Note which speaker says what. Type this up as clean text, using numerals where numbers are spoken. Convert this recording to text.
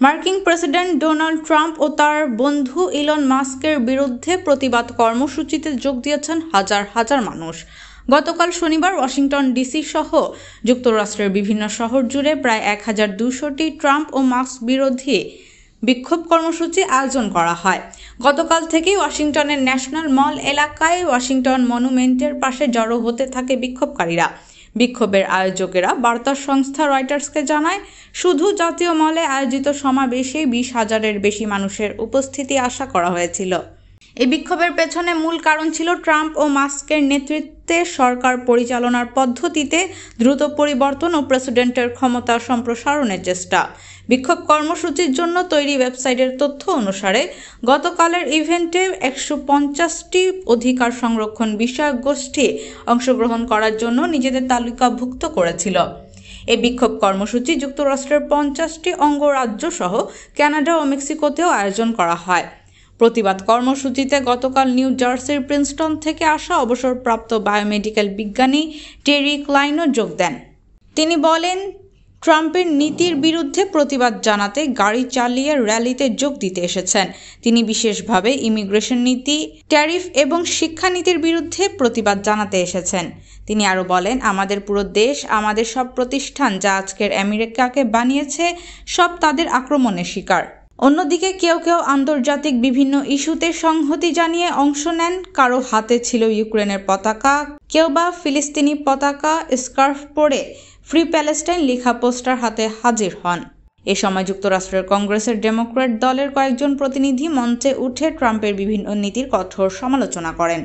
Speaker 1: মার্কিন president Donald Trump ও তার বন্ধু ইলন মাস্কের বিরুদ্ধে প্রতিবাদ কর্মসূচিতে যোগ দিয়েছেন হাজার হাজার মানুষ। গতকাল শনিবার ওয়াশিংটন ডিসি সহ যুক্তরাষ্ট্রের বিভিন্ন শহর জুড়ে প্রায় 1200টি ট্রাম্প ও মাস্ক বিরোধী বিক্ষোভ কর্মসূচি আয়োজন করা হয়। গতকাল থেকেই ওয়াশিংটনের ন্যাশনাল মল এলাকায় ওয়াশিংটন মনুমেন্টের পাশে জড়ো হতে থাকে বিক্ষোভকারীরা। বিক্ষোভের আয়োজকেরা বার্তা সংস্থা রয়টার্সকে জানায়, শুধু জাতীয় মলে আয়োজিত সমাবেশে 20,000-এর বেশি মানুষের উপস্থিতি আশা করা হয়েছিল। এই বিক্ষোভের পেছনে মূল কারণ ছিল ট্রাম্প ও মাস্কের নেতৃত্বে সরকার পরিচালনার পদ্ধতিতে দ্রুত পরিবর্তন ও প্রেসিডেন্টের ক্ষমতা সম্প্রসারণের চেষ্টা। বিক্ষোভ কর্মসূচির জন্য তৈরি ওয়েবসাইটের তথ্য অনুসারে গতকালের ইভেন্টে 150টি অধিকার সংরক্ষণ বিষয়ক গোষ্ঠী অংশগ্রহণ করার জন্য নিজেদের তালিকাভুক্ত করেছিল। এই বিক্ষোভ কর্মসূচি যুক্তরাষ্ট্রের 50টি অঙ্গরাজ্য সহ কানাডা ও মেক্সিকোতেও আয়োজন করা হয়। প্রতিবাদ কর্মসূচিতে গতকাল নিউ জার্সির প্রিন্সটন থেকে আসা অবসরপ্রাপ্ত বায়োমেডিক্যাল বিজ্ঞানী টেরি ক্লাইনও যোগ দেন। তিনি বলেন, ট্রাম্পের নীতির বিরুদ্ধে প্রতিবাদ জানাতে গাড়ি চালিয়ে র্যালিতে যোগ দিতে এসেছেন। তিনি বিশেষভাবে ইমিগ্রেশন নীতি, ট্যারিফ এবং শিক্ষানীতির বিরুদ্ধে প্রতিবাদ জানাতে এসেছেন। তিনি আরও বলেন, আমাদের পুরো দেশ, আমাদের সব প্রতিষ্ঠান যা আজকের আমেরিকাকে বানিয়েছে, সব তাদের আক্রমণের শিকার। অন্যদিকে কেউ কেউ আন্তর্জাতিক বিভিন্ন ইস্যুতে সংহতি জানিয়ে অংশ নেন। কারো হাতে ছিল ইউক্রেনের পতাকা, কেউ বা ফিলিস্তিনি পতাকা, স্কার্ফ পরে ফ্রি প্যালেস্টাইন লেখা পোস্টার হাতে হাজির হন। এ সময় যুক্তরাষ্ট্রের কংগ্রেসের ডেমোক্র্যাট দলের কয়েকজন প্রতিনিধি মঞ্চে উঠে ট্রাম্পের বিভিন্ন নীতির কঠোর সমালোচনা করেন।